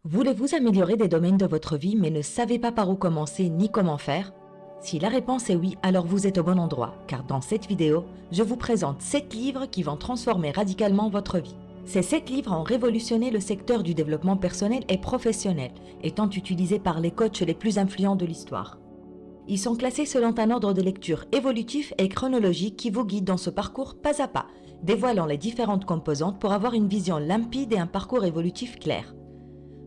Voulez-vous améliorer des domaines de votre vie mais ne savez pas par où commencer ni comment faire? Si la réponse est oui, alors vous êtes au bon endroit, car dans cette vidéo, je vous présente 7 livres qui vont transformer radicalement votre vie. Ces 7 livres ont révolutionné le secteur du développement personnel et professionnel, étant utilisés par les coachs les plus influents de l'histoire. Ils sont classés selon un ordre de lecture évolutif et chronologique qui vous guide dans ce parcours pas à pas, dévoilant les différentes composantes pour avoir une vision limpide et un parcours évolutif clair.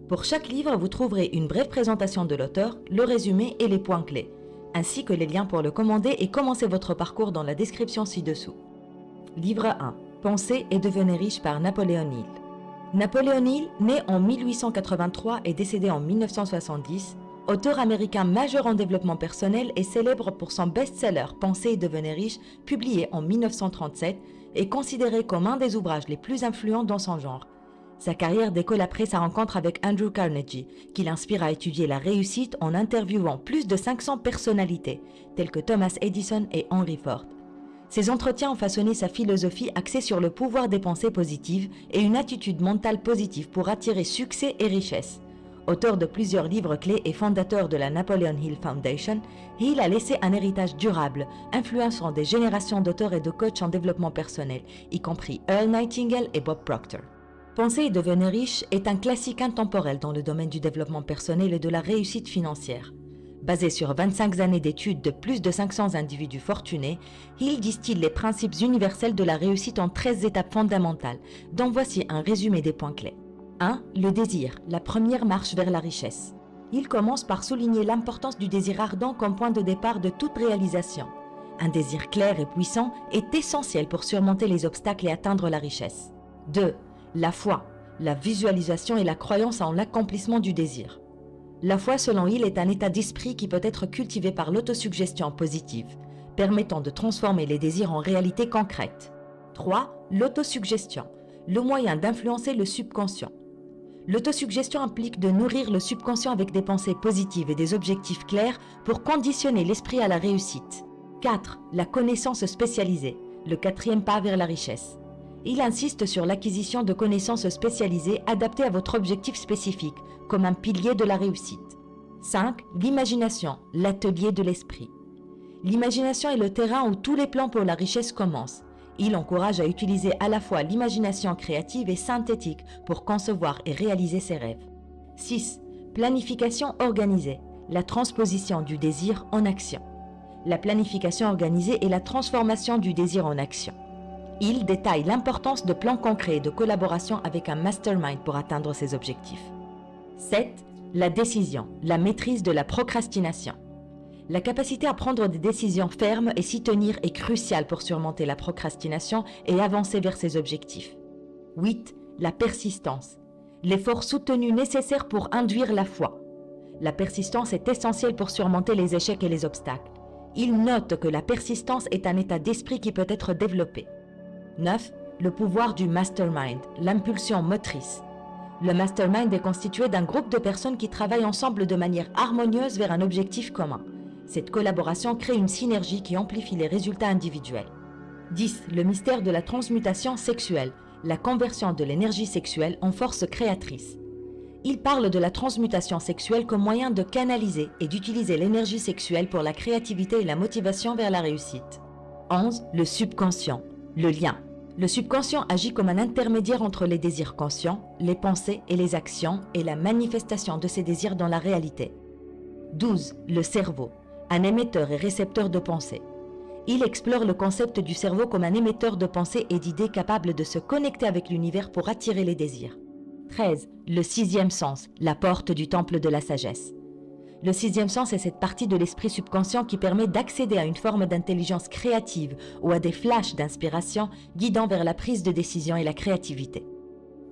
Pour chaque livre, vous trouverez une brève présentation de l'auteur, le résumé et les points clés, ainsi que les liens pour le commander et commencer votre parcours dans la description ci-dessous. Livre 1. Pensez et devenez riche par Napoléon Hill. Napoléon Hill, né en 1883 et décédé en 1970, auteur américain majeur en développement personnel et célèbre pour son best-seller Pensez et devenez riche, publié en 1937, est considéré comme un des ouvrages les plus influents dans son genre. Sa carrière décolle après sa rencontre avec Andrew Carnegie, qui l'inspire à étudier la réussite en interviewant plus de 500 personnalités, telles que Thomas Edison et Henry Ford. Ces entretiens ont façonné sa philosophie axée sur le pouvoir des pensées positives et une attitude mentale positive pour attirer succès et richesse. Auteur de plusieurs livres clés et fondateur de la Napoleon Hill Foundation, Hill a laissé un héritage durable, influençant des générations d'auteurs et de coachs en développement personnel, y compris Earl Nightingale et Bob Proctor. Pensez et devenez riche est un classique intemporel dans le domaine du développement personnel et de la réussite financière. Basé sur 25 années d'études de plus de 500 individus fortunés, Hill distille les principes universels de la réussite en 13 étapes fondamentales, dont voici un résumé des points clés. 1. Le désir, la première marche vers la richesse. Il commence par souligner l'importance du désir ardent comme point de départ de toute réalisation. Un désir clair et puissant est essentiel pour surmonter les obstacles et atteindre la richesse. 2. La foi, la visualisation et la croyance en l'accomplissement du désir. La foi, selon Hill, est un état d'esprit qui peut être cultivé par l'autosuggestion positive, permettant de transformer les désirs en réalité concrète. 3. L'autosuggestion, le moyen d'influencer le subconscient. L'autosuggestion implique de nourrir le subconscient avec des pensées positives et des objectifs clairs pour conditionner l'esprit à la réussite. 4. La connaissance spécialisée, le quatrième pas vers la richesse. Il insiste sur l'acquisition de connaissances spécialisées adaptées à votre objectif spécifique, comme un pilier de la réussite. 5. L'imagination, l'atelier de l'esprit. L'imagination est le terrain où tous les plans pour la richesse commencent. Il encourage à utiliser à la fois l'imagination créative et synthétique pour concevoir et réaliser ses rêves. 6. Planification organisée, la transposition du désir en action. La planification organisée est la transformation du désir en action. Il détaille l'importance de plans concrets et de collaboration avec un mastermind pour atteindre ses objectifs. 7. La décision, la maîtrise de la procrastination. La capacité à prendre des décisions fermes et s'y tenir est cruciale pour surmonter la procrastination et avancer vers ses objectifs. 8. La persistance, l'effort soutenu nécessaire pour induire la foi. La persistance est essentielle pour surmonter les échecs et les obstacles. Il note que la persistance est un état d'esprit qui peut être développé. 9. Le pouvoir du mastermind, l'impulsion motrice. Le mastermind est constitué d'un groupe de personnes qui travaillent ensemble de manière harmonieuse vers un objectif commun. Cette collaboration crée une synergie qui amplifie les résultats individuels. 10. Le mystère de la transmutation sexuelle, la conversion de l'énergie sexuelle en force créatrice. Il parle de la transmutation sexuelle comme moyen de canaliser et d'utiliser l'énergie sexuelle pour la créativité et la motivation vers la réussite. 11. Le subconscient. Le lien. Le subconscient agit comme un intermédiaire entre les désirs conscients, les pensées et les actions et la manifestation de ces désirs dans la réalité. 12. Le cerveau. Un émetteur et récepteur de pensées. Il explore le concept du cerveau comme un émetteur de pensées et d'idées capable de se connecter avec l'univers pour attirer les désirs. 13. Le sixième sens, la porte du temple de la sagesse. Le sixième sens est cette partie de l'esprit subconscient qui permet d'accéder à une forme d'intelligence créative ou à des flashs d'inspiration guidant vers la prise de décision et la créativité.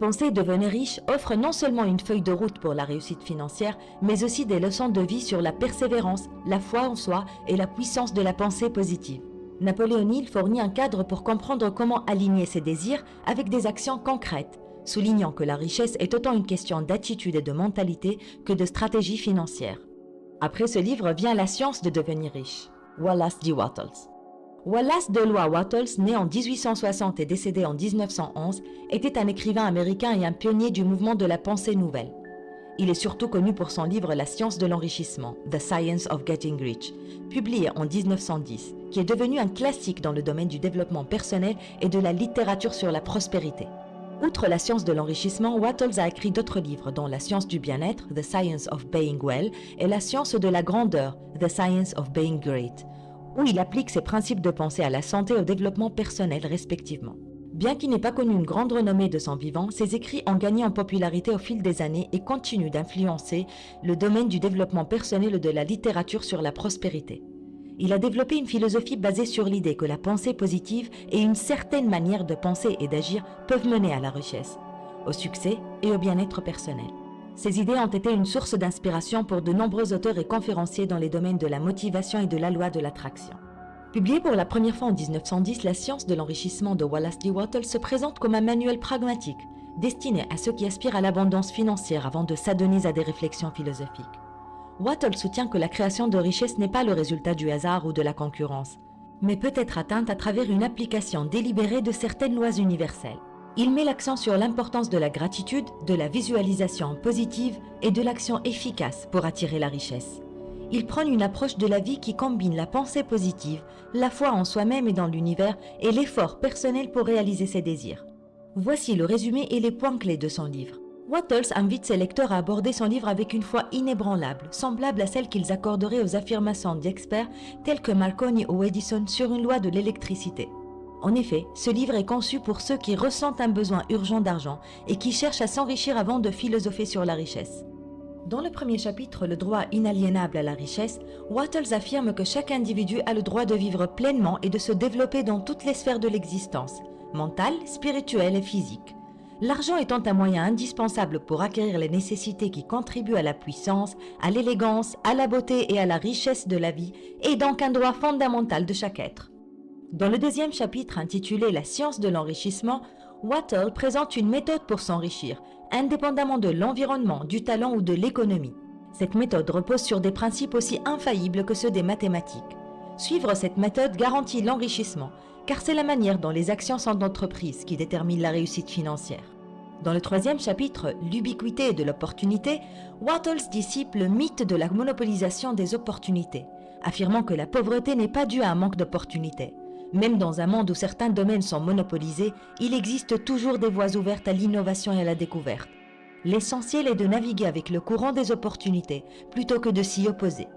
Pensez et devenez riche offre non seulement une feuille de route pour la réussite financière, mais aussi des leçons de vie sur la persévérance, la foi en soi et la puissance de la pensée positive. Napoléon Hill fournit un cadre pour comprendre comment aligner ses désirs avec des actions concrètes, soulignant que la richesse est autant une question d'attitude et de mentalité que de stratégie financière. Après ce livre vient La science de devenir riche, Wallace D. Wattles. Wallace Delois Wattles, né en 1860 et décédé en 1911, était un écrivain américain et un pionnier du mouvement de la pensée nouvelle. Il est surtout connu pour son livre La science de l'enrichissement, The Science of Getting Rich, publié en 1910, qui est devenu un classique dans le domaine du développement personnel et de la littérature sur la prospérité. Outre la science de l'enrichissement, Wattles a écrit d'autres livres dont La science du bien-être, The Science of Being Well, et La science de la grandeur, The Science of Being Great, où il applique ses principes de pensée à la santé et au développement personnel respectivement. Bien qu'il n'ait pas connu une grande renommée de son vivant, ses écrits ont gagné en popularité au fil des années et continuent d'influencer le domaine du développement personnel et de la littérature sur la prospérité. Il a développé une philosophie basée sur l'idée que la pensée positive et une certaine manière de penser et d'agir peuvent mener à la richesse, au succès et au bien-être personnel. Ces idées ont été une source d'inspiration pour de nombreux auteurs et conférenciers dans les domaines de la motivation et de la loi de l'attraction. Publié pour la première fois en 1910, La science de l'enrichissement de Wallace D. Wattles se présente comme un manuel pragmatique, destiné à ceux qui aspirent à l'abondance financière avant de s'adonner à des réflexions philosophiques. Wattles soutient que la création de richesse n'est pas le résultat du hasard ou de la concurrence, mais peut être atteinte à travers une application délibérée de certaines lois universelles. Il met l'accent sur l'importance de la gratitude, de la visualisation positive et de l'action efficace pour attirer la richesse. Il prône une approche de la vie qui combine la pensée positive, la foi en soi-même et dans l'univers et l'effort personnel pour réaliser ses désirs. Voici le résumé et les points clés de son livre. Wattles invite ses lecteurs à aborder son livre avec une foi inébranlable, semblable à celle qu'ils accorderaient aux affirmations d'experts tels que Marconi ou Edison sur une loi de l'électricité. En effet, ce livre est conçu pour ceux qui ressentent un besoin urgent d'argent et qui cherchent à s'enrichir avant de philosopher sur la richesse. Dans le premier chapitre, Le droit inaliénable à la richesse, Wattles affirme que chaque individu a le droit de vivre pleinement et de se développer dans toutes les sphères de l'existence, mentale, spirituelle et physique. L'argent étant un moyen indispensable pour acquérir les nécessités qui contribuent à la puissance, à l'élégance, à la beauté et à la richesse de la vie, est donc un droit fondamental de chaque être. Dans le deuxième chapitre intitulé La science de l'enrichissement, Wattles présente une méthode pour s'enrichir, indépendamment de l'environnement, du talent ou de l'économie. Cette méthode repose sur des principes aussi infaillibles que ceux des mathématiques. Suivre cette méthode garantit l'enrichissement, car c'est la manière dont les actions sont d'entreprise qui détermine la réussite financière. Dans le troisième chapitre, L'ubiquité de l'opportunité, Wattles dissipe le mythe de la monopolisation des opportunités, affirmant que la pauvreté n'est pas due à un manque d'opportunités. Même dans un monde où certains domaines sont monopolisés, il existe toujours des voies ouvertes à l'innovation et à la découverte. L'essentiel est de naviguer avec le courant des opportunités plutôt que de s'y opposer.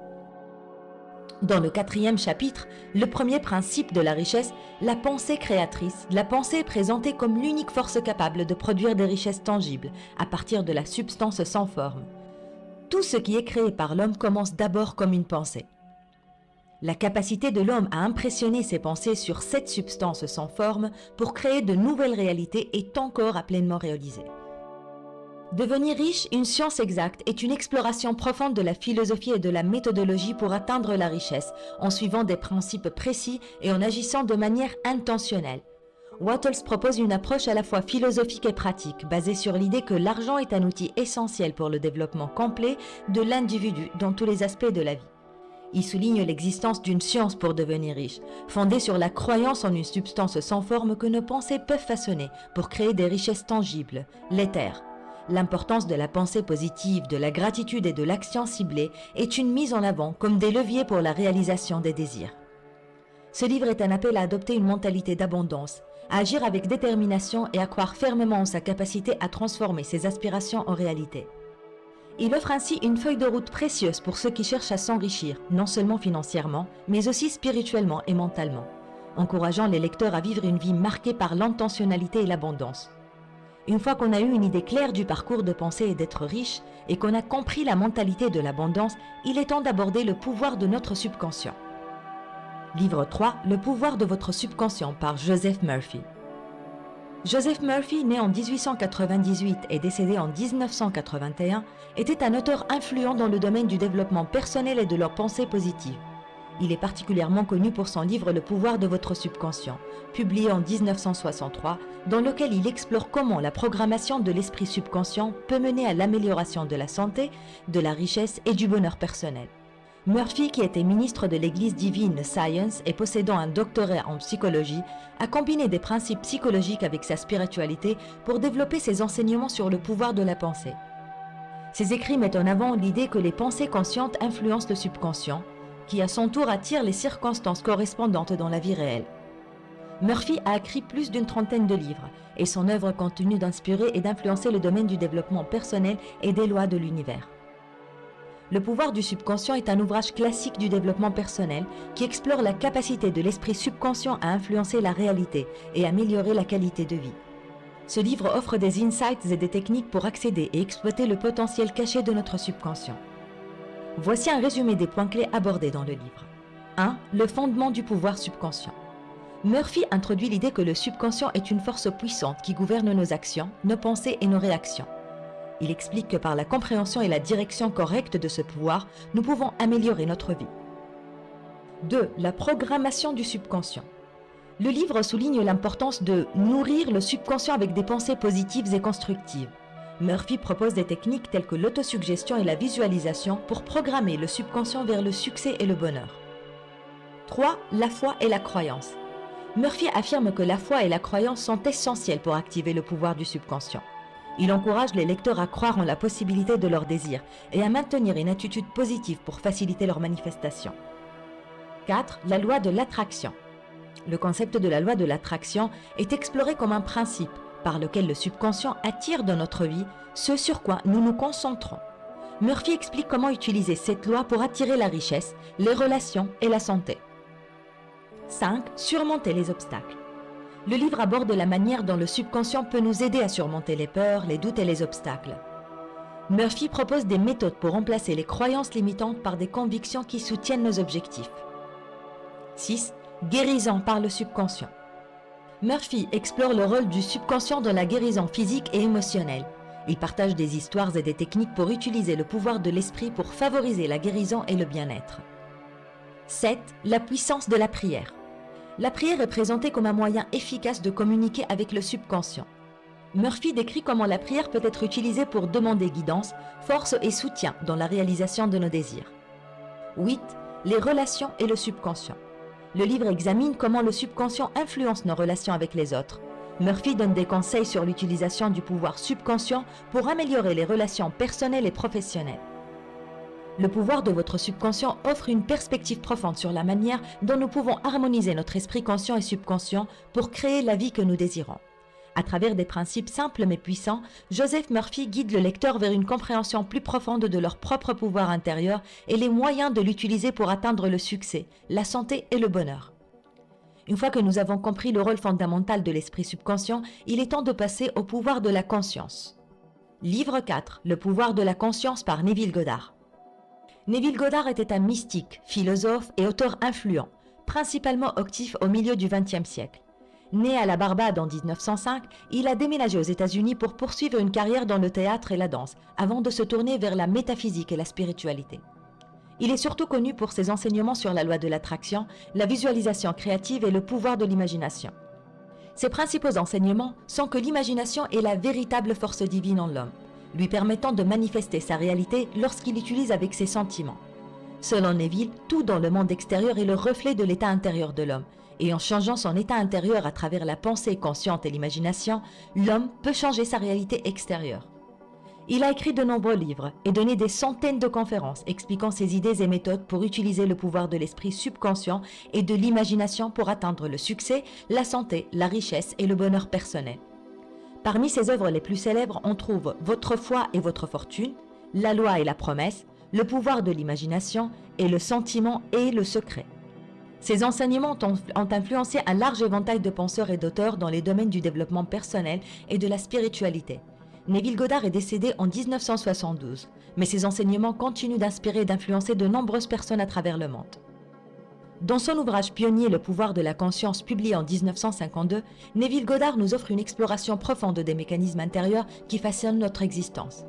Dans le quatrième chapitre, le premier principe de la richesse, la pensée créatrice, la pensée est présentée comme l'unique force capable de produire des richesses tangibles à partir de la substance sans forme. Tout ce qui est créé par l'homme commence d'abord comme une pensée. La capacité de l'homme à impressionner ses pensées sur cette substance sans forme pour créer de nouvelles réalités est encore à pleinement réaliser. Devenir riche, une science exacte, est une exploration profonde de la philosophie et de la méthodologie pour atteindre la richesse, en suivant des principes précis et en agissant de manière intentionnelle. Wattles propose une approche à la fois philosophique et pratique, basée sur l'idée que l'argent est un outil essentiel pour le développement complet de l'individu dans tous les aspects de la vie. Il souligne l'existence d'une science pour devenir riche, fondée sur la croyance en une substance sans forme que nos pensées peuvent façonner pour créer des richesses tangibles, l'éther. L'importance de la pensée positive, de la gratitude et de l'action ciblée est une mise en avant comme des leviers pour la réalisation des désirs. Ce livre est un appel à adopter une mentalité d'abondance, à agir avec détermination et à croire fermement en sa capacité à transformer ses aspirations en réalité. Il offre ainsi une feuille de route précieuse pour ceux qui cherchent à s'enrichir, non seulement financièrement, mais aussi spirituellement et mentalement, encourageant les lecteurs à vivre une vie marquée par l'intentionnalité et l'abondance. Une fois qu'on a eu une idée claire du parcours de pensée et d'être riche, et qu'on a compris la mentalité de l'abondance, il est temps d'aborder le pouvoir de notre subconscient. Livre 3, Le pouvoir de votre subconscient par Joseph Murphy. Joseph Murphy, né en 1898 et décédé en 1981, était un auteur influent dans le domaine du développement personnel et de leur pensée positive. Il est particulièrement connu pour son livre Le pouvoir de votre subconscient, publié en 1963, dans lequel il explore comment la programmation de l'esprit subconscient peut mener à l'amélioration de la santé, de la richesse et du bonheur personnel. Murphy, qui était ministre de l'Église divine Science et possédant un doctorat en psychologie, a combiné des principes psychologiques avec sa spiritualité pour développer ses enseignements sur le pouvoir de la pensée. Ces écrits mettent en avant l'idée que les pensées conscientes influencent le subconscient, qui à son tour attire les circonstances correspondantes dans la vie réelle. Murphy a écrit plus d'une trentaine de livres, et son œuvre continue d'inspirer et d'influencer le domaine du développement personnel et des lois de l'univers. Le pouvoir du subconscient est un ouvrage classique du développement personnel qui explore la capacité de l'esprit subconscient à influencer la réalité et améliorer la qualité de vie. Ce livre offre des insights et des techniques pour accéder et exploiter le potentiel caché de notre subconscient. Voici un résumé des points clés abordés dans le livre. 1. Le fondement du pouvoir subconscient. Murphy introduit l'idée que le subconscient est une force puissante qui gouverne nos actions, nos pensées et nos réactions. Il explique que par la compréhension et la direction correcte de ce pouvoir, nous pouvons améliorer notre vie. 2. La programmation du subconscient. Le livre souligne l'importance de nourrir le subconscient avec des pensées positives et constructives. Murphy propose des techniques telles que l'autosuggestion et la visualisation pour programmer le subconscient vers le succès et le bonheur. 3. La foi et la croyance. Murphy affirme que la foi et la croyance sont essentielles pour activer le pouvoir du subconscient. Il encourage les lecteurs à croire en la possibilité de leurs désirs et à maintenir une attitude positive pour faciliter leur manifestation. 4. La loi de l'attraction. Le concept de la loi de l'attraction est exploré comme un principe par lequel le subconscient attire dans notre vie ce sur quoi nous nous concentrons. Murphy explique comment utiliser cette loi pour attirer la richesse, les relations et la santé. 5. Surmonter les obstacles. Le livre aborde la manière dont le subconscient peut nous aider à surmonter les peurs, les doutes et les obstacles. Murphy propose des méthodes pour remplacer les croyances limitantes par des convictions qui soutiennent nos objectifs. 6. Guérison par le subconscient. Murphy explore le rôle du subconscient dans la guérison physique et émotionnelle. Il partage des histoires et des techniques pour utiliser le pouvoir de l'esprit pour favoriser la guérison et le bien-être. 7. La puissance de la prière. La prière est présentée comme un moyen efficace de communiquer avec le subconscient. Murphy décrit comment la prière peut être utilisée pour demander guidance, force et soutien dans la réalisation de nos désirs. 8. Les relations et le subconscient. Le livre examine comment le subconscient influence nos relations avec les autres. Murphy donne des conseils sur l'utilisation du pouvoir subconscient pour améliorer les relations personnelles et professionnelles. Le pouvoir de votre subconscient offre une perspective profonde sur la manière dont nous pouvons harmoniser notre esprit conscient et subconscient pour créer la vie que nous désirons. À travers des principes simples mais puissants, Joseph Murphy guide le lecteur vers une compréhension plus profonde de leur propre pouvoir intérieur et les moyens de l'utiliser pour atteindre le succès, la santé et le bonheur. Une fois que nous avons compris le rôle fondamental de l'esprit subconscient, il est temps de passer au pouvoir de la conscience. Livre 4, Le pouvoir de la conscience par Neville Goddard. Neville Goddard était un mystique, philosophe et auteur influent, principalement actif au milieu du XXe siècle. Né à la Barbade en 1905, il a déménagé aux États-Unis pour poursuivre une carrière dans le théâtre et la danse, avant de se tourner vers la métaphysique et la spiritualité. Il est surtout connu pour ses enseignements sur la loi de l'attraction, la visualisation créative et le pouvoir de l'imagination. Ses principaux enseignements sont que l'imagination est la véritable force divine en l'homme, lui permettant de manifester sa réalité lorsqu'il l'utilise avec ses sentiments. Selon Neville, tout dans le monde extérieur est le reflet de l'état intérieur de l'homme, et en changeant son état intérieur à travers la pensée consciente et l'imagination, l'homme peut changer sa réalité extérieure. Il a écrit de nombreux livres et donné des centaines de conférences expliquant ses idées et méthodes pour utiliser le pouvoir de l'esprit subconscient et de l'imagination pour atteindre le succès, la santé, la richesse et le bonheur personnel. Parmi ses œuvres les plus célèbres, on trouve Votre foi et votre fortune, La loi et la promesse, Le pouvoir de l'imagination et Le sentiment et le secret. Ces enseignements ont influencé un large éventail de penseurs et d'auteurs dans les domaines du développement personnel et de la spiritualité. Neville Goddard est décédé en 1972, mais ses enseignements continuent d'inspirer et d'influencer de nombreuses personnes à travers le monde. Dans son ouvrage pionnier Le pouvoir de la conscience, publié en 1952, Neville Goddard nous offre une exploration profonde des mécanismes intérieurs qui façonnent notre existence.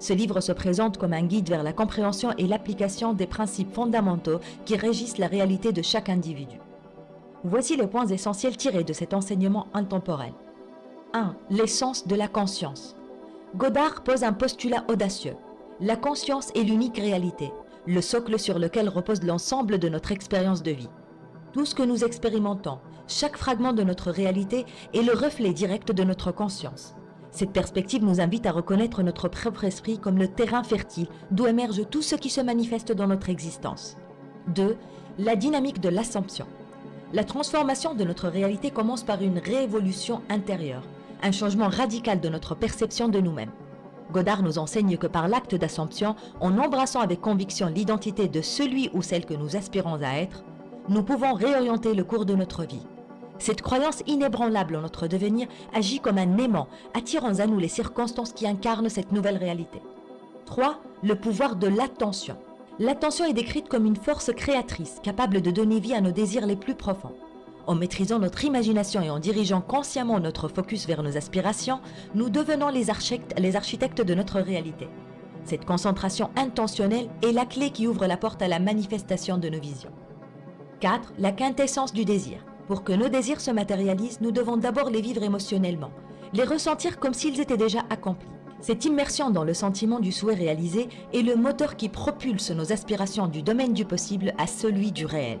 Ce livre se présente comme un guide vers la compréhension et l'application des principes fondamentaux qui régissent la réalité de chaque individu. Voici les points essentiels tirés de cet enseignement intemporel. 1. L'essence de la conscience. Goddard pose un postulat audacieux. La conscience est l'unique réalité, le socle sur lequel repose l'ensemble de notre expérience de vie. Tout ce que nous expérimentons, chaque fragment de notre réalité est le reflet direct de notre conscience. Cette perspective nous invite à reconnaître notre propre esprit comme le terrain fertile d'où émerge tout ce qui se manifeste dans notre existence. 2. La dynamique de l'assomption. La transformation de notre réalité commence par une réévolution intérieure, un changement radical de notre perception de nous-mêmes. Godard nous enseigne que par l'acte d'assomption, en embrassant avec conviction l'identité de celui ou celle que nous aspirons à être, nous pouvons réorienter le cours de notre vie. Cette croyance inébranlable en notre devenir agit comme un aimant, attirant à nous les circonstances qui incarnent cette nouvelle réalité. 3. Le pouvoir de l'attention. L'attention est décrite comme une force créatrice, capable de donner vie à nos désirs les plus profonds. En maîtrisant notre imagination et en dirigeant consciemment notre focus vers nos aspirations, nous devenons les architectes de notre réalité. Cette concentration intentionnelle est la clé qui ouvre la porte à la manifestation de nos visions. 4. La quintessence du désir. Pour que nos désirs se matérialisent, nous devons d'abord les vivre émotionnellement, les ressentir comme s'ils étaient déjà accomplis. Cette immersion dans le sentiment du souhait réalisé est le moteur qui propulse nos aspirations du domaine du possible à celui du réel.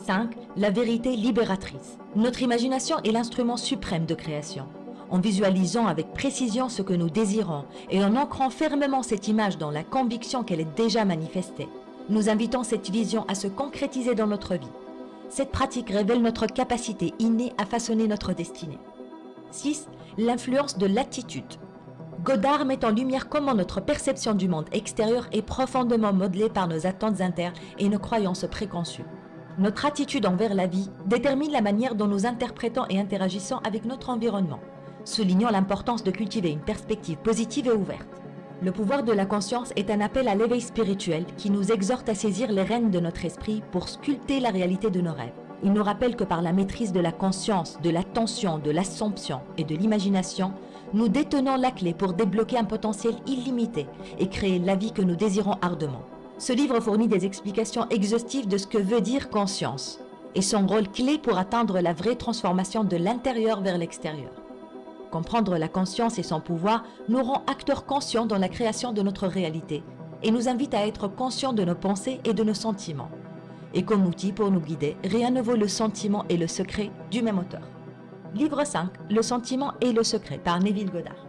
5. La vérité libératrice. Notre imagination est l'instrument suprême de création. En visualisant avec précision ce que nous désirons et en ancrant fermement cette image dans la conviction qu'elle est déjà manifestée, nous invitons cette vision à se concrétiser dans notre vie. Cette pratique révèle notre capacité innée à façonner notre destinée. 6. L'influence de l'attitude. Godard met en lumière comment notre perception du monde extérieur est profondément modelée par nos attentes internes et nos croyances préconçues. Notre attitude envers la vie détermine la manière dont nous interprétons et interagissons avec notre environnement, soulignant l'importance de cultiver une perspective positive et ouverte. Le pouvoir de la conscience est un appel à l'éveil spirituel qui nous exhorte à saisir les rênes de notre esprit pour sculpter la réalité de nos rêves. Il nous rappelle que par la maîtrise de la conscience, de l'attention, de l'assomption et de l'imagination, nous détenons la clé pour débloquer un potentiel illimité et créer la vie que nous désirons ardemment. Ce livre fournit des explications exhaustives de ce que veut dire conscience et son rôle clé pour atteindre la vraie transformation de l'intérieur vers l'extérieur. Comprendre la conscience et son pouvoir nous rend acteurs conscients dans la création de notre réalité et nous invite à être conscients de nos pensées et de nos sentiments. Et comme outil pour nous guider, rien ne vaut le sentiment et le secret du même auteur. Livre 5, Le sentiment et le secret par Neville Goddard.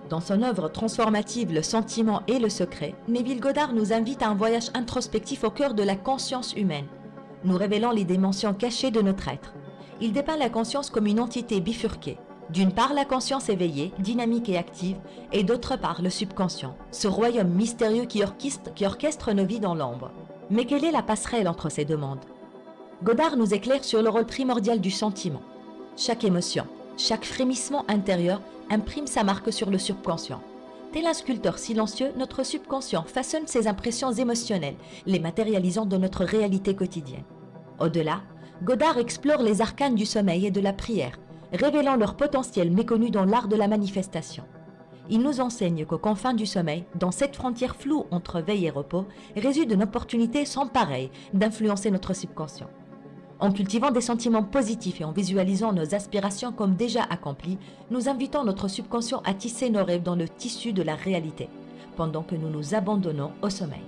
Dans son œuvre transformative Le sentiment et le secret, Neville Goddard nous invite à un voyage introspectif au cœur de la conscience humaine, nous révélant les dimensions cachées de notre être. Il dépeint la conscience comme une entité bifurquée. D'une part, la conscience éveillée, dynamique et active, et d'autre part, le subconscient, ce royaume mystérieux qui orchestre nos vies dans l'ombre. Mais quelle est la passerelle entre ces deux mondes? Goddard nous éclaire sur le rôle primordial du sentiment. Chaque émotion, chaque frémissement intérieur imprime sa marque sur le subconscient. Tel un sculpteur silencieux, notre subconscient façonne ses impressions émotionnelles, les matérialisant dans notre réalité quotidienne. Au-delà, Goddard explore les arcanes du sommeil et de la prière, révélant leur potentiel méconnu dans l'art de la manifestation. Il nous enseigne qu'aux confins du sommeil, dans cette frontière floue entre veille et repos, réside une opportunité sans pareille d'influencer notre subconscient. En cultivant des sentiments positifs et en visualisant nos aspirations comme déjà accomplies, nous invitons notre subconscient à tisser nos rêves dans le tissu de la réalité, pendant que nous nous abandonnons au sommeil.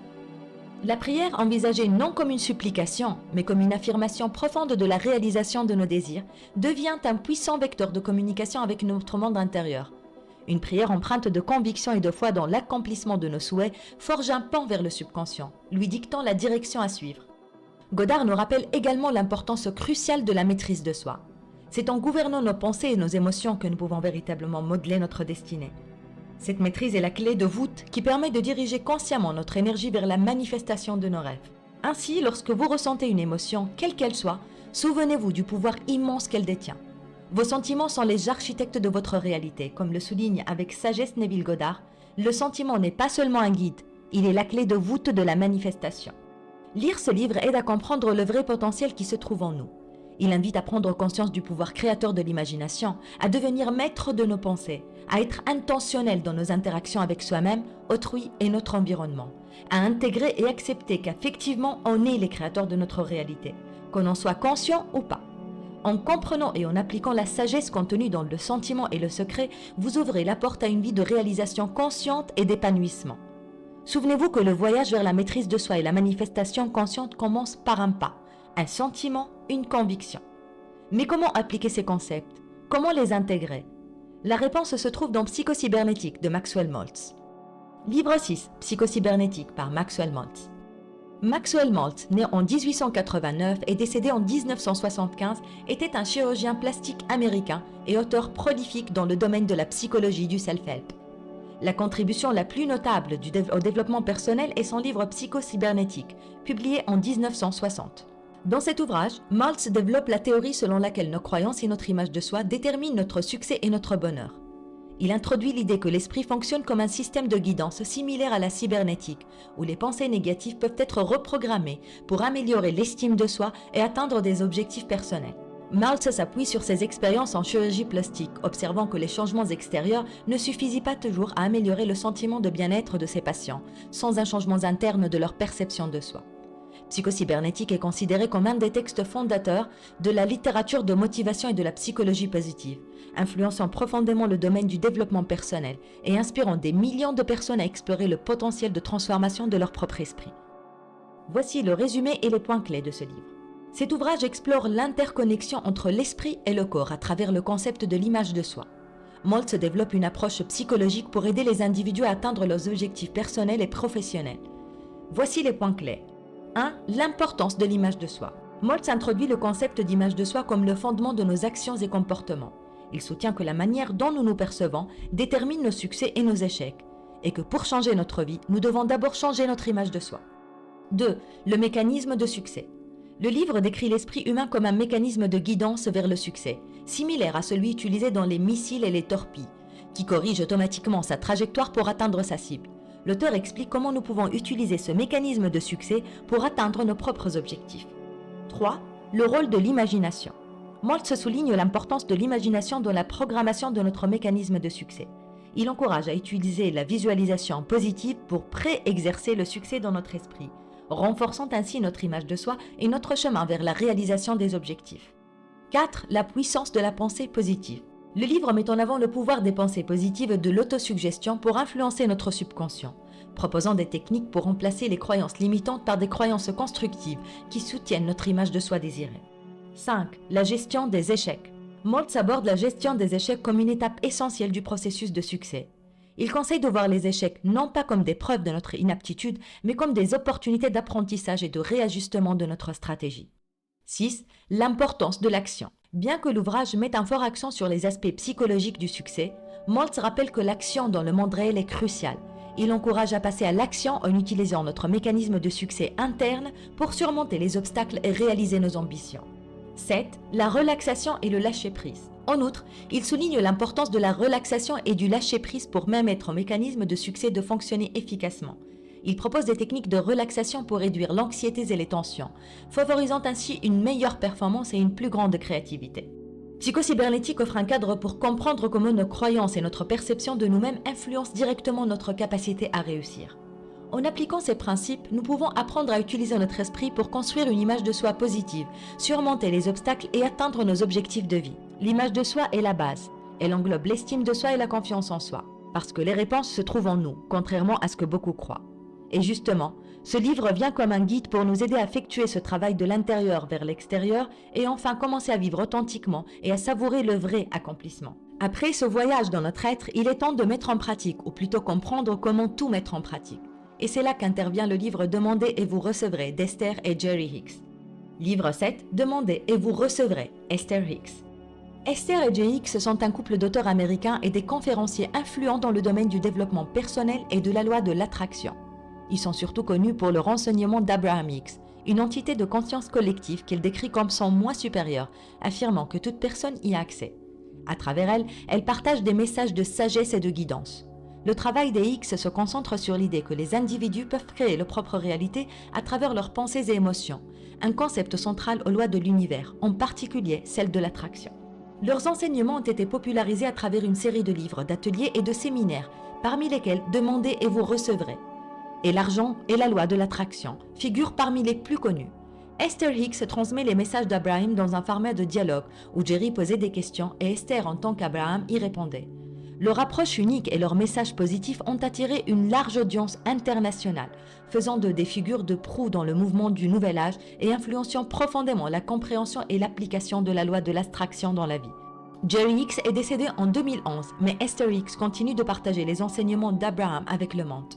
La prière, envisagée non comme une supplication, mais comme une affirmation profonde de la réalisation de nos désirs, devient un puissant vecteur de communication avec notre monde intérieur. Une prière empreinte de conviction et de foi dans l'accomplissement de nos souhaits forge un pont vers le subconscient, lui dictant la direction à suivre. Goddard nous rappelle également l'importance cruciale de la maîtrise de soi. C'est en gouvernant nos pensées et nos émotions que nous pouvons véritablement modeler notre destinée. Cette maîtrise est la clé de voûte qui permet de diriger consciemment notre énergie vers la manifestation de nos rêves. Ainsi, lorsque vous ressentez une émotion, quelle qu'elle soit, souvenez-vous du pouvoir immense qu'elle détient. Vos sentiments sont les architectes de votre réalité, comme le souligne avec sagesse Neville Goddard. Le sentiment n'est pas seulement un guide, il est la clé de voûte de la manifestation. Lire ce livre aide à comprendre le vrai potentiel qui se trouve en nous. Il invite à prendre conscience du pouvoir créateur de l'imagination, à devenir maître de nos pensées, à être intentionnel dans nos interactions avec soi-même, autrui et notre environnement, à intégrer et accepter qu'effectivement on est les créateurs de notre réalité, qu'on en soit conscient ou pas. En comprenant et en appliquant la sagesse contenue dans le sentiment et le secret, vous ouvrez la porte à une vie de réalisation consciente et d'épanouissement. Souvenez-vous que le voyage vers la maîtrise de soi et la manifestation consciente commence par un pas, un sentiment, une conviction. Mais comment appliquer ces concepts? Comment les intégrer? La réponse se trouve dans Psychocybernétique de Maxwell Maltz. Livre 6, Psychocybernétique par Maxwell Maltz. Maxwell Maltz, né en 1889 et décédé en 1975, était un chirurgien plastique américain et auteur prolifique dans le domaine de la psychologie du self-help. La contribution la plus notable au développement personnel est son livre Psychocybernétique, publié en 1960. Dans cet ouvrage, Maltz développe la théorie selon laquelle nos croyances et notre image de soi déterminent notre succès et notre bonheur. Il introduit l'idée que l'esprit fonctionne comme un système de guidance similaire à la cybernétique, où les pensées négatives peuvent être reprogrammées pour améliorer l'estime de soi et atteindre des objectifs personnels. Maltz s'appuie sur ses expériences en chirurgie plastique, observant que les changements extérieurs ne suffisaient pas toujours à améliorer le sentiment de bien-être de ses patients, sans un changement interne de leur perception de soi. Psychocybernétique est considéré comme un des textes fondateurs de la littérature de motivation et de la psychologie positive, influençant profondément le domaine du développement personnel et inspirant des millions de personnes à explorer le potentiel de transformation de leur propre esprit. Voici le résumé et les points clés de ce livre. Cet ouvrage explore l'interconnexion entre l'esprit et le corps à travers le concept de l'image de soi. Maltz développe une approche psychologique pour aider les individus à atteindre leurs objectifs personnels et professionnels. Voici les points clés. 1. L'importance de l'image de soi. Maltz introduit le concept d'image de soi comme le fondement de nos actions et comportements. Il soutient que la manière dont nous nous percevons détermine nos succès et nos échecs, et que pour changer notre vie, nous devons d'abord changer notre image de soi. 2. Le mécanisme de succès. Le livre décrit l'esprit humain comme un mécanisme de guidance vers le succès, similaire à celui utilisé dans les missiles et les torpilles, qui corrige automatiquement sa trajectoire pour atteindre sa cible. L'auteur explique comment nous pouvons utiliser ce mécanisme de succès pour atteindre nos propres objectifs. 3. Le rôle de l'imagination. Maltz souligne l'importance de l'imagination dans la programmation de notre mécanisme de succès. Il encourage à utiliser la visualisation positive pour pré-exercer le succès dans notre esprit, renforçant ainsi notre image de soi et notre chemin vers la réalisation des objectifs. 4. La puissance de la pensée positive. Le livre met en avant le pouvoir des pensées positives et de l'autosuggestion pour influencer notre subconscient, proposant des techniques pour remplacer les croyances limitantes par des croyances constructives qui soutiennent notre image de soi désirée. 5. La gestion des échecs. Maltz aborde la gestion des échecs comme une étape essentielle du processus de succès. Il conseille de voir les échecs non pas comme des preuves de notre inaptitude, mais comme des opportunités d'apprentissage et de réajustement de notre stratégie. 6. L'importance de l'action. Bien que l'ouvrage mette un fort accent sur les aspects psychologiques du succès, Maltz rappelle que l'action dans le monde réel est cruciale. Il encourage à passer à l'action en utilisant notre mécanisme de succès interne pour surmonter les obstacles et réaliser nos ambitions. 7. La relaxation et le lâcher-prise. En outre, il souligne l'importance de la relaxation et du lâcher-prise pour permettre au mécanisme de succès de fonctionner efficacement. Il propose des techniques de relaxation pour réduire l'anxiété et les tensions, favorisant ainsi une meilleure performance et une plus grande créativité. Psychocybernétique offre un cadre pour comprendre comment nos croyances et notre perception de nous-mêmes influencent directement notre capacité à réussir. En appliquant ces principes, nous pouvons apprendre à utiliser notre esprit pour construire une image de soi positive, surmonter les obstacles et atteindre nos objectifs de vie. L'image de soi est la base. Elle englobe l'estime de soi et la confiance en soi, parce que les réponses se trouvent en nous, contrairement à ce que beaucoup croient. Et justement, ce livre vient comme un guide pour nous aider à effectuer ce travail de l'intérieur vers l'extérieur et enfin commencer à vivre authentiquement et à savourer le vrai accomplissement. Après ce voyage dans notre être, il est temps de mettre en pratique, ou plutôt comprendre comment tout mettre en pratique. Et c'est là qu'intervient le livre Demandez et vous recevrez d'Esther et Jerry Hicks. Livre 7, Demandez et vous recevrez, Esther Hicks. Esther et Jerry Hicks sont un couple d'auteurs américains et des conférenciers influents dans le domaine du développement personnel et de la loi de l'attraction. Ils sont surtout connus pour le renseignement d'Abraham Hicks, une entité de conscience collective qu'il décrit comme son moi supérieur, affirmant que toute personne y a accès. À travers elle partage des messages de sagesse et de guidance. Le travail des Hicks se concentre sur l'idée que les individus peuvent créer leur propre réalité à travers leurs pensées et émotions, un concept central aux lois de l'univers, en particulier celle de l'attraction. Leurs enseignements ont été popularisés à travers une série de livres, d'ateliers et de séminaires, parmi lesquels Demandez et vous recevrez. Et l'argent et la loi de l'attraction figurent parmi les plus connus. Esther Hicks transmet les messages d'Abraham dans un format de dialogue où Jerry posait des questions et Esther en tant qu'Abraham y répondait. Leur approche unique et leurs messages positifs ont attiré une large audience internationale, faisant d'eux des figures de proue dans le mouvement du Nouvel Âge et influençant profondément la compréhension et l'application de la loi de l'attraction dans la vie. Jerry Hicks est décédé en 2011, mais Esther Hicks continue de partager les enseignements d'Abraham avec le monde.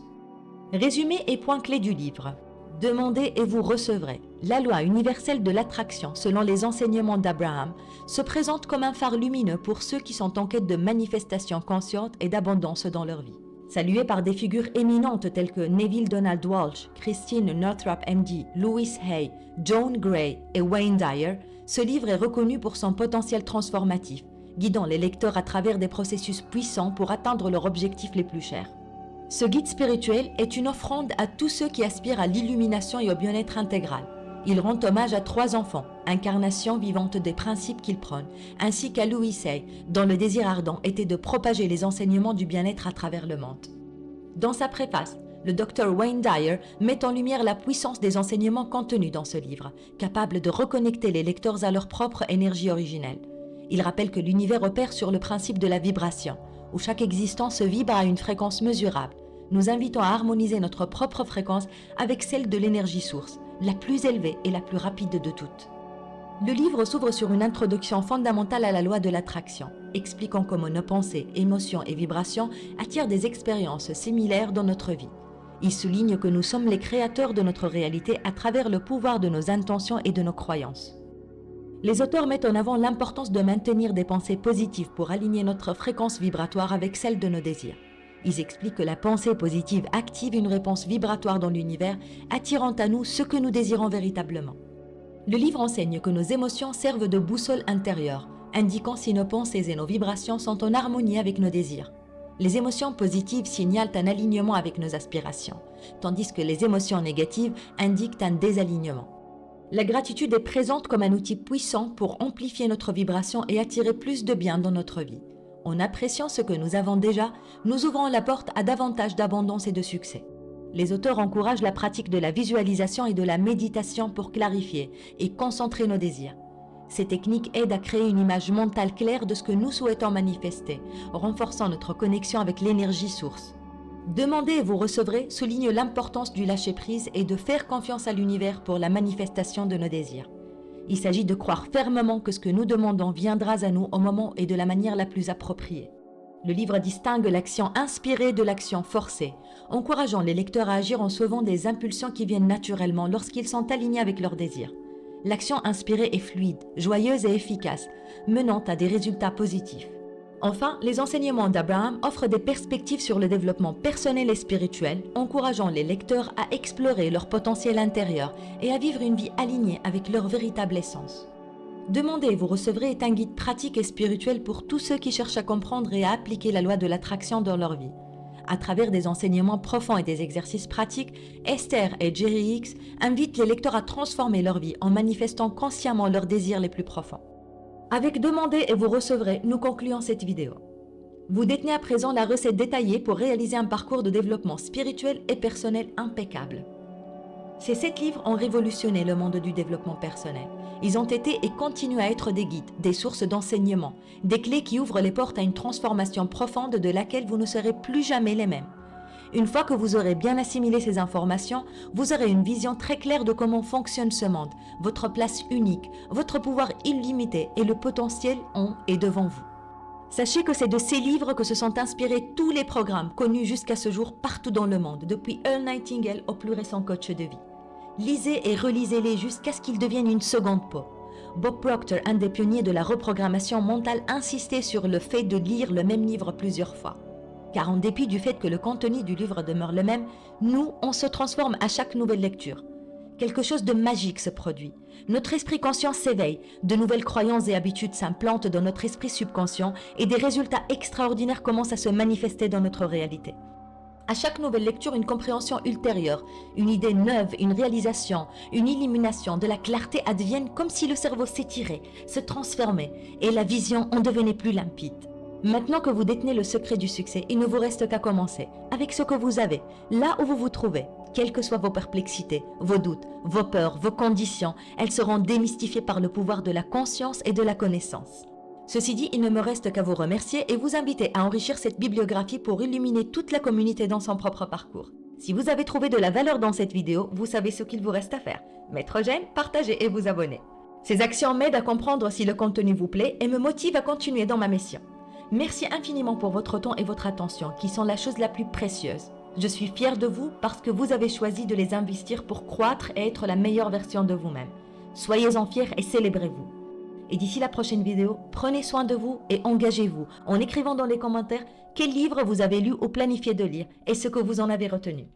Résumé et points clés du livre. Demandez et vous recevrez. La loi universelle de l'attraction, selon les enseignements d'Abraham, se présente comme un phare lumineux pour ceux qui sont en quête de manifestations conscientes et d'abondance dans leur vie. Salué par des figures éminentes telles que Neville Donald Walsh, Christine Northrup MD, Louise Hay, Joan Gray et Wayne Dyer, ce livre est reconnu pour son potentiel transformatif, guidant les lecteurs à travers des processus puissants pour atteindre leurs objectifs les plus chers. Ce guide spirituel est une offrande à tous ceux qui aspirent à l'illumination et au bien-être intégral. Il rend hommage à 3 enfants, incarnations vivantes des principes qu'ils prônent, ainsi qu'à Louis Hay, dont le désir ardent était de propager les enseignements du bien-être à travers le monde. Dans sa préface, le Dr Wayne Dyer met en lumière la puissance des enseignements contenus dans ce livre, capable de reconnecter les lecteurs à leur propre énergie originelle. Il rappelle que l'univers opère sur le principe de la vibration, où chaque existence vibre à une fréquence mesurable, nous invitons à harmoniser notre propre fréquence avec celle de l'énergie source, la plus élevée et la plus rapide de toutes. Le livre s'ouvre sur une introduction fondamentale à la loi de l'attraction, expliquant comment nos pensées, émotions et vibrations attirent des expériences similaires dans notre vie. Il souligne que nous sommes les créateurs de notre réalité à travers le pouvoir de nos intentions et de nos croyances. Les auteurs mettent en avant l'importance de maintenir des pensées positives pour aligner notre fréquence vibratoire avec celle de nos désirs. Ils expliquent que la pensée positive active une réponse vibratoire dans l'univers, attirant à nous ce que nous désirons véritablement. Le livre enseigne que nos émotions servent de boussole intérieure, indiquant si nos pensées et nos vibrations sont en harmonie avec nos désirs. Les émotions positives signalent un alignement avec nos aspirations, tandis que les émotions négatives indiquent un désalignement. La gratitude est présente comme un outil puissant pour amplifier notre vibration et attirer plus de bien dans notre vie. En appréciant ce que nous avons déjà, nous ouvrons la porte à davantage d'abondance et de succès. Les auteurs encouragent la pratique de la visualisation et de la méditation pour clarifier et concentrer nos désirs. Ces techniques aident à créer une image mentale claire de ce que nous souhaitons manifester, renforçant notre connexion avec l'énergie source. Demandez et vous recevrez souligne l'importance du lâcher-prise et de faire confiance à l'univers pour la manifestation de nos désirs. Il s'agit de croire fermement que ce que nous demandons viendra à nous au moment et de la manière la plus appropriée. Le livre distingue l'action inspirée de l'action forcée, encourageant les lecteurs à agir en sauvant des impulsions qui viennent naturellement lorsqu'ils sont alignés avec leurs désirs. L'action inspirée est fluide, joyeuse et efficace, menant à des résultats positifs. Enfin, les enseignements d'Abraham offrent des perspectives sur le développement personnel et spirituel, encourageant les lecteurs à explorer leur potentiel intérieur et à vivre une vie alignée avec leur véritable essence. Demandez et vous recevrez est un guide pratique et spirituel pour tous ceux qui cherchent à comprendre et à appliquer la loi de l'attraction dans leur vie. À travers des enseignements profonds et des exercices pratiques, Esther et Jerry Hicks invitent les lecteurs à transformer leur vie en manifestant consciemment leurs désirs les plus profonds. Avec Demandez et vous recevrez, nous concluons cette vidéo. Vous détenez à présent la recette détaillée pour réaliser un parcours de développement spirituel et personnel impeccable. Ces 7 livres ont révolutionné le monde du développement personnel. Ils ont été et continuent à être des guides, des sources d'enseignement, des clés qui ouvrent les portes à une transformation profonde de laquelle vous ne serez plus jamais les mêmes. Une fois que vous aurez bien assimilé ces informations, vous aurez une vision très claire de comment fonctionne ce monde, votre place unique, votre pouvoir illimité et le potentiel en et devant vous. Sachez que c'est de ces livres que se sont inspirés tous les programmes connus jusqu'à ce jour partout dans le monde, depuis Earl Nightingale au plus récent coach de vie. Lisez et relisez-les jusqu'à ce qu'ils deviennent une seconde peau. Bob Proctor, un des pionniers de la reprogrammation mentale, insistait sur le fait de lire le même livre plusieurs fois. Car en dépit du fait que le contenu du livre demeure le même, nous, on se transforme à chaque nouvelle lecture. Quelque chose de magique se produit. Notre esprit conscient s'éveille, de nouvelles croyances et habitudes s'implantent dans notre esprit subconscient et des résultats extraordinaires commencent à se manifester dans notre réalité. À chaque nouvelle lecture, une compréhension ultérieure, une idée neuve, une réalisation, une illumination, de la clarté adviennent comme si le cerveau s'étirait, se transformait et la vision en devenait plus limpide. Maintenant que vous détenez le secret du succès, il ne vous reste qu'à commencer, avec ce que vous avez, là où vous vous trouvez. Quelles que soient vos perplexités, vos doutes, vos peurs, vos conditions, elles seront démystifiées par le pouvoir de la conscience et de la connaissance. Ceci dit, il ne me reste qu'à vous remercier et vous inviter à enrichir cette bibliographie pour illuminer toute la communauté dans son propre parcours. Si vous avez trouvé de la valeur dans cette vidéo, vous savez ce qu'il vous reste à faire. Mettre j'aime, partager et vous abonner. Ces actions m'aident à comprendre si le contenu vous plaît et me motivent à continuer dans ma mission. Merci infiniment pour votre temps et votre attention, qui sont la chose la plus précieuse. Je suis fière de vous parce que vous avez choisi de les investir pour croître et être la meilleure version de vous-même. Soyez-en fiers et célébrez-vous. Et d'ici la prochaine vidéo, prenez soin de vous et engagez-vous en écrivant dans les commentaires quel livre vous avez lu ou planifié de lire et ce que vous en avez retenu.